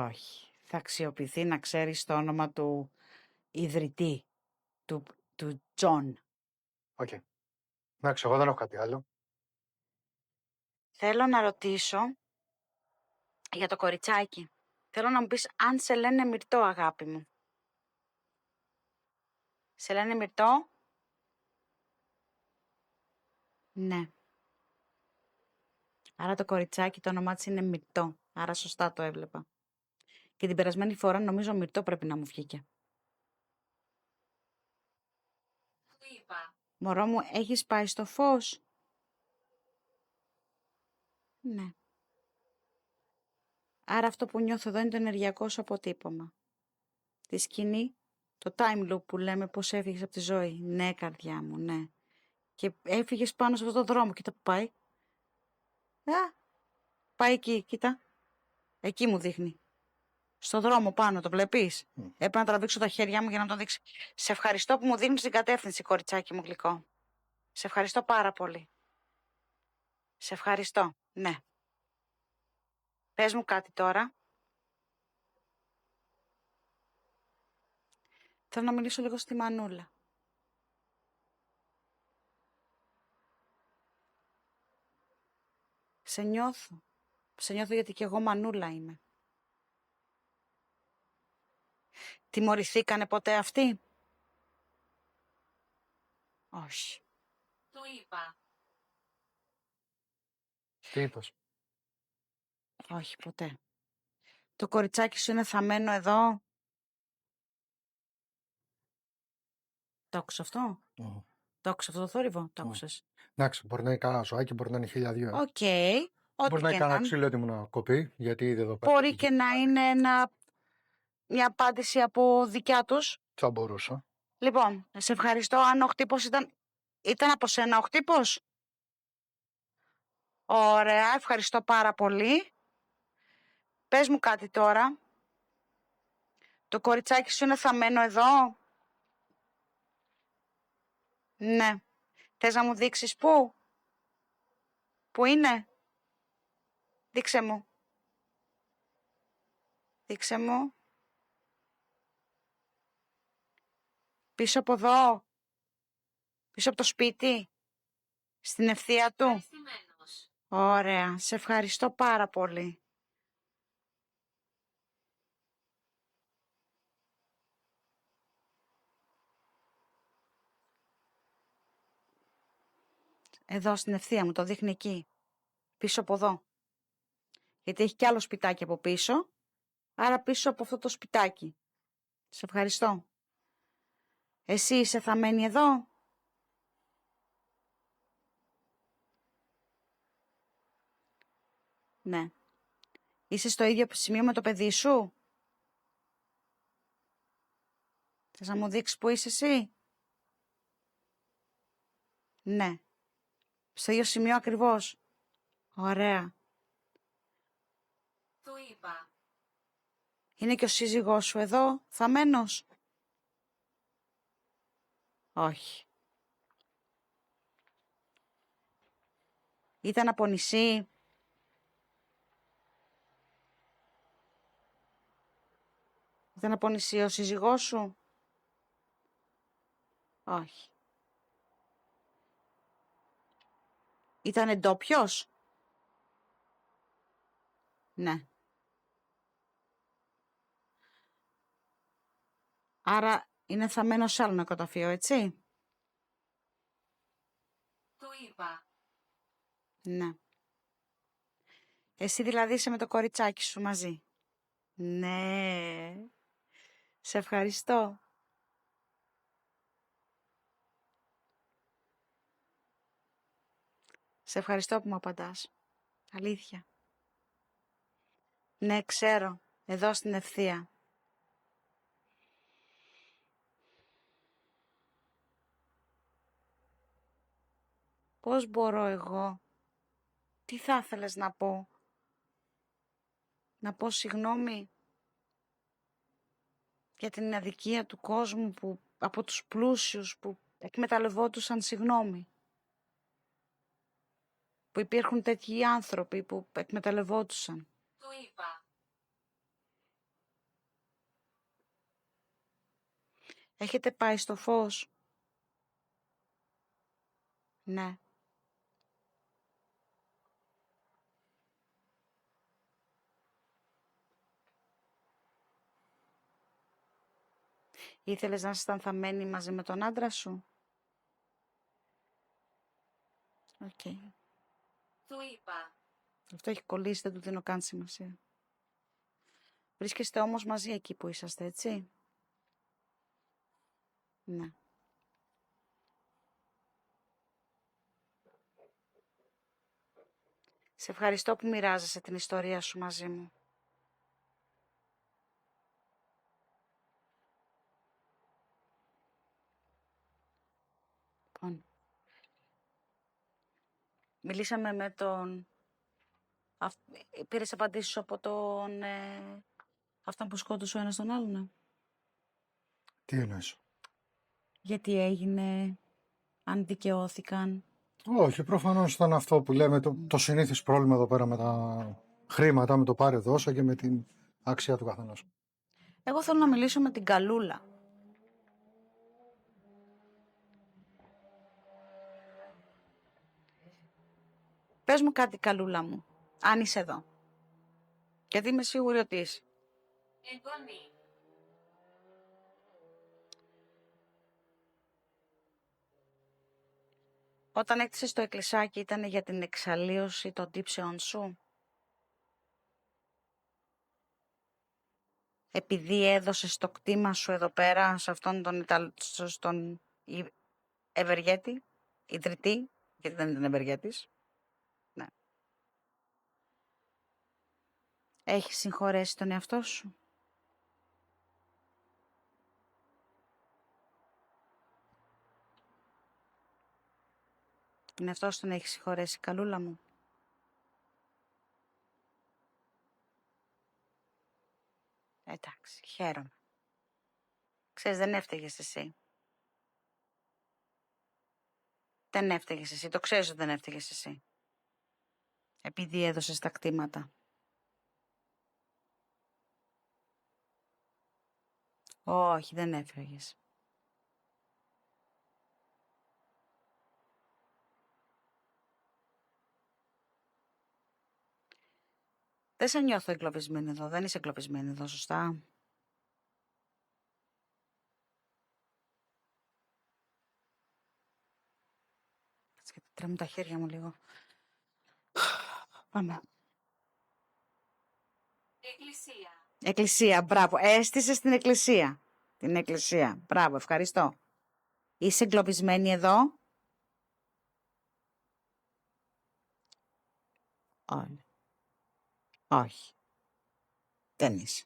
Όχι. Θα αξιοποιηθεί να ξέρεις το όνομα του ιδρυτή, του Τζον. Οκ. Εντάξει, εγώ δεν έχω κάτι άλλο. Θέλω να ρωτήσω για το κοριτσάκι. Θέλω να μου πεις αν σε λένε Μυρτώ, αγάπη μου. Σε λένε Μυρτώ? Ναι. Άρα το κοριτσάκι το όνομά της είναι Μυρτώ. Άρα σωστά το έβλεπα. Και την περασμένη φορά νομίζω Μυρτώ πρέπει να μου βγήκε. Μωρό μου, έχεις πάει στο φως? Ναι. Άρα αυτό που νιώθω εδώ είναι το ενεργειακό σου αποτύπωμα. Τη σκηνή, το time loop που λέμε πώς έφυγες από τη ζωή. Ναι, καρδιά μου, ναι. Και έφυγες πάνω σε αυτόν τον δρόμο. Κοίτα που πάει. Πάει εκεί, κοίτα. Εκεί μου δείχνει. Στο δρόμο πάνω, το βλέπεις. Έπρεπε να τραβήξω τα χέρια μου για να το δείξει. Σε ευχαριστώ που μου δίνεις την κατεύθυνση, κοριτσάκι μου γλυκό. Σε ευχαριστώ πάρα πολύ. Σε ευχαριστώ, ναι. Πες μου κάτι τώρα. Θέλω να μιλήσω λίγο στη Μανούλα. Σε νιώθω. Σε νιώθω γιατί και εγώ Μανούλα είμαι. Τιμωρηθήκανε ποτέ αυτοί? Όχι. Του είπα. Τι είπες? Όχι ποτέ. Το κοριτσάκι σου είναι θαμμένο εδώ. Το άκουσες αυτό? Το άκουσες αυτό το θόρυβο? Το άκουσες? Εντάξει, μπορεί να είναι κανένα ζωάκι, μπορεί να είναι 1002. Οκ. Ό,τι Μπορεί να και είναι να κανένα είναι. ξύλο έτοιμο να κοπεί, γιατί είδε εδώ πέρα. Μπορεί και να είναι μια απάντηση από δικιά τους. Θα μπορούσα. Λοιπόν, σε ευχαριστώ. Αν ο χτύπος ήταν από σένα ο χτύπος. Ωραία, ευχαριστώ πάρα πολύ. Πες μου κάτι τώρα. Το κοριτσάκι σου είναι θαμμένο εδώ? Ναι. Θες να μου δείξεις πού? Πού είναι? Δείξε μου. Δείξε μου. Πίσω από εδώ. Πίσω από το σπίτι. Στην ευθεία του. Ευχαριστημένος. Ωραία. Σε ευχαριστώ πάρα πολύ. Εδώ στην ευθεία μου. Το δείχνει εκεί. Πίσω από εδώ. Γιατί έχει κι άλλο σπιτάκι από πίσω. Άρα πίσω από αυτό το σπιτάκι. Σε ευχαριστώ. Εσύ είσαι θαμμένη εδώ? Ναι. Είσαι στο ίδιο σημείο με το παιδί σου? Θες να μου δείξεις που είσαι εσύ? Ναι. Στο ίδιο σημείο ακριβώς. Ωραία. Του είπα. Είναι και ο σύζυγός σου εδώ, θαμμένος? Όχι. Ήταν από νησί? Ήταν από νησί ο σύζυγός σου? Όχι. Ήτανε ντόπιος? Ναι. Άρα είναι θαμμένο σε άλλο νεκροταφείο, έτσι? Του είπα. Ναι. Εσύ δηλαδή είσαι με το κοριτσάκι σου μαζί? Ναι. Σε ευχαριστώ. Σε ευχαριστώ που μου απαντάς. Αλήθεια. Ναι, ξέρω. Εδώ στην ευθεία. Πώς μπορώ εγώ? Τι θα ήθελες να πω? Να πω συγγνώμη για την αδικία του κόσμου που, από τους πλούσιους που εκμεταλλευόντουσαν, συγγνώμη. Που υπήρχουν τέτοιοι άνθρωποι που εκμεταλλευόντουσαν. Του είπα. Έχετε πάει στο φως? Ναι. Ήθελες να ήσασταν θαμμένοι μαζί με τον άντρα σου? Οκ. Του είπα. Αυτό έχει κολλήσει, δεν του δίνω καν σημασία. Βρίσκεστε όμως μαζί εκεί που είσαστε, έτσι? Ναι. Σε ευχαριστώ που μοιράζεσαι την ιστορία σου μαζί μου. Λοιπόν, μιλήσαμε με τον... Πήρες απαντήσεις από τον... αυτόν που σκότωσε ο ένας τον άλλον. Τι εννοείς? Γιατί έγινε, αν δικαιώθηκαν. Όχι, προφανώς ήταν αυτό που λέμε το συνήθις πρόβλημα εδώ πέρα με τα χρήματα, με το πάρε δώσα και με την αξία του καθενός. Εγώ θέλω να μιλήσω με την Καλούλα. Πες μου κάτι, Καλούλα μου, αν είσαι εδώ. Γιατί είμαι σίγουρη ότι είσαι. Εγγονή. Όταν έκτισες το εκκλησάκι ήταν για την εξαλείωση των τύψεων σου. Επειδή έδωσες το κτήμα σου εδώ πέρα σε αυτόν τον ευεργέτη, ιδρυτή, γιατί δεν ήταν ευεργέτης. Ναι. Έχεις συγχωρέσει τον εαυτό σου. Τον εαυτό σου τον έχεις συγχωρέσει, Καλούλα μου. Εντάξει, χαίρομαι. Ξέρεις, δεν έφταιγες εσύ. Δεν έφταιγες εσύ, το ξέρεις ότι δεν έφταιγες εσύ. Επειδή έδωσες τα κτήματα. Όχι, δεν έφταιγες. Δεν σε νιώθω εγκλωβισμένη εδώ, δεν είσαι εγκλωβισμένη εδώ, σωστά. Και τρέμουν τα χέρια μου λίγο. Πάμε. Εκκλησία. Εκκλησία, μπράβο. Έστησε στην εκκλησία. Την εκκλησία. Μπράβο, ευχαριστώ. Είσαι εγκλωβισμένη εδώ. Όχι. Όχι. Δεν είσαι.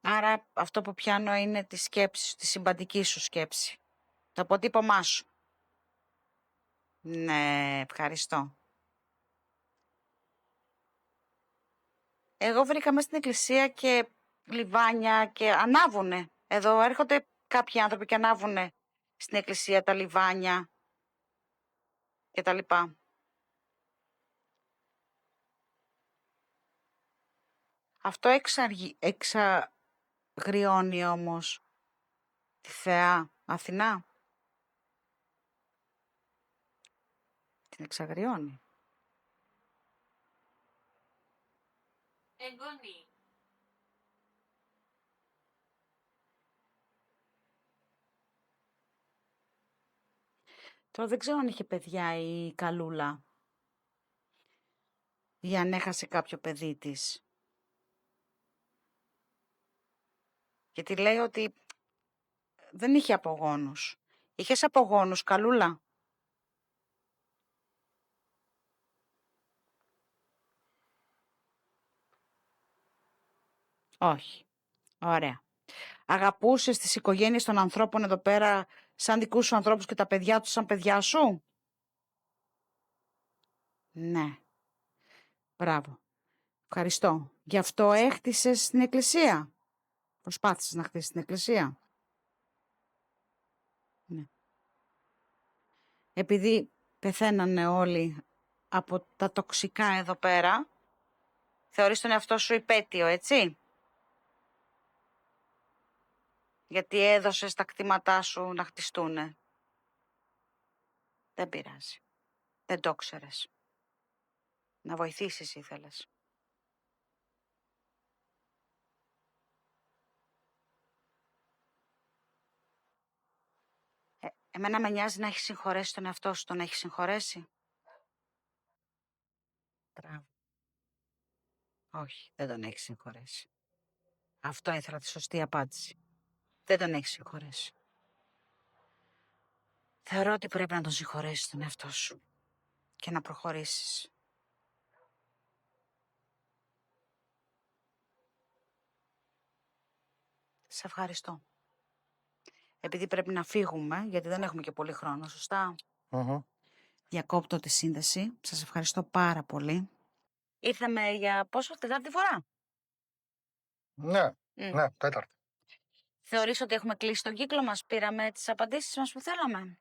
Άρα αυτό που πιάνω είναι τη σκέψη σου, τη συμπαντική σου σκέψη. Το αποτύπωμά σου. Ναι, ευχαριστώ. Εγώ βρήκα μέσα στην εκκλησία και λιβάνια και ανάβουνε. Εδώ έρχονται κάποιοι άνθρωποι και ανάβουνε στην εκκλησία τα λιβάνια και τα λοιπά. Αυτό εξαγριώνει όμως τη θεά Αθηνά. Την εξαγριώνει. Εγγονή. Τώρα δεν ξέρω αν είχε παιδιά η Καλούλα ή αν έχασε κάποιο παιδί της. Γιατί λέει ότι δεν είχε απογόνους. Είχες απογόνους, Καλούλα? Όχι. Ωραία. Αγαπούσες τις οικογένειες των ανθρώπων εδώ πέρα σαν δικούς σου ανθρώπους και τα παιδιά τους σαν παιδιά σου? Ναι. Μπράβο. Ευχαριστώ. Γι' αυτό έχτισες την εκκλησία. Προσπάθησες να χτίσεις την εκκλησία. Ναι. Επειδή πεθαίνανε όλοι από τα τοξικά εδώ πέρα, θεωρείς τον εαυτό σου υπέτειο, έτσι? Γιατί έδωσες τα κτήματά σου να χτιστούνε. Δεν πειράζει. Δεν το ξέρες. Να βοηθήσεις ήθελες. Εμένα με νοιάζει να έχεις συγχωρέσει τον εαυτό σου. Τον έχεις συγχωρέσει? Μπράβο. Όχι, δεν τον έχεις συγχωρέσει. Αυτό ήθελα τη σωστή απάντηση. Δεν τον έχεις συγχωρέσει. Θεωρώ ότι πρέπει να τον συγχωρέσεις τον εαυτό σου και να προχωρήσεις. Σε ευχαριστώ. Επειδή πρέπει να φύγουμε, γιατί δεν έχουμε και πολύ χρόνο, σωστά. Διακόπτω τη σύνδεση. Σας ευχαριστώ πάρα πολύ. Ήρθαμε για πόσο, τετάρτη φορά? Ναι, ναι, τέταρτη. Θεωρείς ότι έχουμε κλείσει τον κύκλο μας, πήραμε τις απαντήσεις μας που θέλαμε?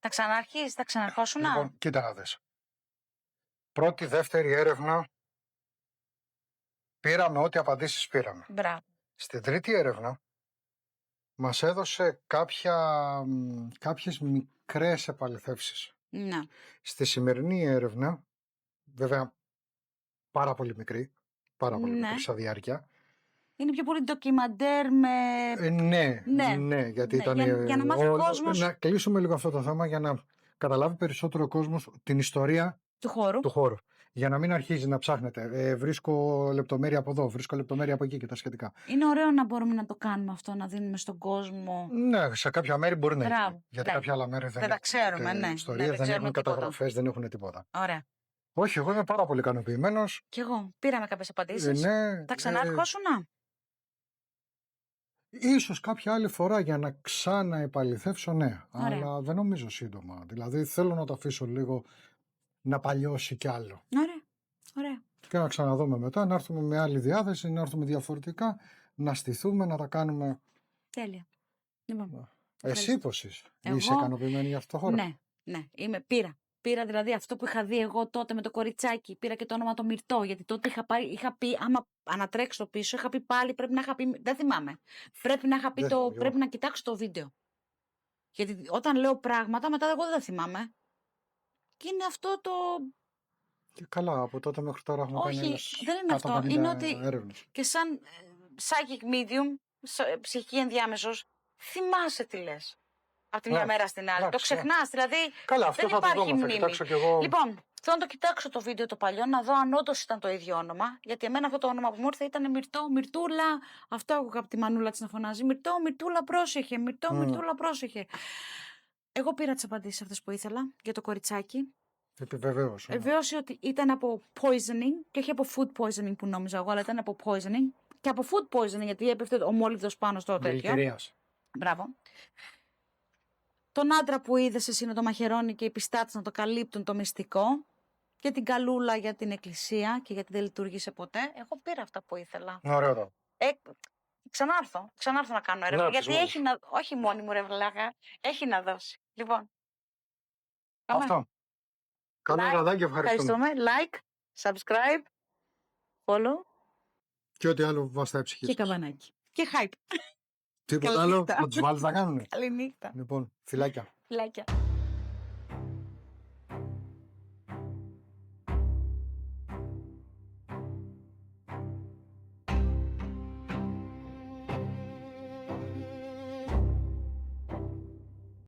Θα ξαναρχίσεις, θα ξαναρχόσουν? Λοιπόν, κοίτα να δεις. Πρώτη, δεύτερη έρευνα πήραμε ό,τι απαντήσεις πήραμε. Μπράβο. Στην τρίτη έρευνα μας έδωσε κάποιες μικρές επαληθεύσεις. Ναι. Στη σημερινή έρευνα, βέβαια πάρα πολύ μικρή, μικρή σαν διάρκεια. Είναι πιο πολύ ντοκιμαντέρ με... Ναι, γιατί ήταν... για να μάθει ο κόσμος... Να κλείσουμε λίγο αυτό το θέμα για να καταλάβει περισσότερο ο κόσμος την ιστορία του χώρου. Για να μην αρχίζει να ψάχνετε. Βρίσκω λεπτομέρεια από εδώ, βρίσκω λεπτομέρεια από εκεί και τα σχετικά. Είναι ωραίο να μπορούμε να το κάνουμε αυτό, να δίνουμε στον κόσμο. Ναι, σε κάποια μέρη μπορεί να είναι. Γιατί κάποια άλλα μέρη δεν τα ξέρουμε, ναι. Ιστορίες, δεν έχουν καταγραφές, δεν έχουν τίποτα. Ωραία. Όχι, εγώ είμαι πάρα πολύ ικανοποιημένος. Κι εγώ. Πήραμε κάποιες απαντήσεις. Ναι, θα ξανάρχωσουνα. Ίσως κάποια άλλη φορά για να ξαναεπαληθεύσω, ναι. Ωραία. Αλλά δεν νομίζω σύντομα. Δηλαδή θέλω να το αφήσω λίγο να παλιώσει κι άλλο. Ωραία. Και να ξαναδούμε μετά, να έρθουμε με άλλη διάθεση, να έρθουμε διαφορετικά, να στηθούμε, να τα κάνουμε. Τέλεια. Λοιπόν, εσύ πώς είσαι ικανοποιημένη για αυτό το χώρο? Ναι, Πήρα δηλαδή αυτό που είχα δει εγώ τότε με το κοριτσάκι. Πήρα και το όνομα το Μυρτώ. Γιατί τότε είχα πει, άμα ανατρέξω πίσω, είχα πει πάλι, πρέπει να είχα πει. Δεν θυμάμαι. Πρέπει να είχα πει πρέπει να κοιτάξω το βίντεο. Γιατί όταν λέω πράγματα, μετά εγώ δεν τα θυμάμαι. Και είναι αυτό το. Και καλά, από τότε μέχρι τώρα έχουμε κάνει Όχι, δεν είναι αυτό. Είναι ότι έρευνες. Και σαν psychic medium, ψυχική ενδιάμεσος, θυμάσαι τι λες. Από τη μια μέρα στην άλλη. Το ξεχνάς, δηλαδή. Καλά, αυτό δεν θα το υπάρχει δούμε, μνήμη. θα κοιτάξω κι εγώ. Λοιπόν, θέλω να το κοιτάξω το βίντεο το παλιό, να δω αν όντως ήταν το ίδιο όνομα. Γιατί εμένα αυτό το όνομα που μου ήρθε ήταν Μυρτώ, Μυρτούλα. Αυτό άκουγα από τη μανούλα της να φωνάζει. Μυρτώ, Μυρτούλα, πρόσεχε. Μυρτώ, Μυρτούλα, πρόσεχε. Εγώ πήρα τις απαντήσεις αυτές που ήθελα για το κοριτσάκι. Επιβεβαίωσε. Επιβεβαίωσε ότι ήταν από poisoning και όχι από food poisoning που νόμιζα εγώ, αλλά ήταν από poisoning. Και από food poisoning, γιατί έπεφτε ο μόλιβδος πάνω στο τέτοιο. Μπράβο. Τον άντρα που είδες εσύ να το μαχαιρώνει και οι πιστάτες να το καλύπτουν το μυστικό. Και την καλούλα για την εκκλησία και γιατί δεν λειτουργήσε ποτέ. Εγώ πήρα αυτά που ήθελα. Ωραία. Ξανάρθω να κάνω έρευνα. Γιατί έχει να. Όχι μόνη μου, ρε βλάκα. Έχει να δώσει. Λοιπόν. Αυτό. Καλό βραδάκι, ευχαριστούμε. Like, subscribe, follow. Και ό,τι άλλο βαστάει ψυχή. Και καμπανάκι. Και hype. Τίποτα άλλο, να τους βάλεις να κάνουνε. Καληνύχτα. Λοιπόν, φιλάκια. Φιλάκια.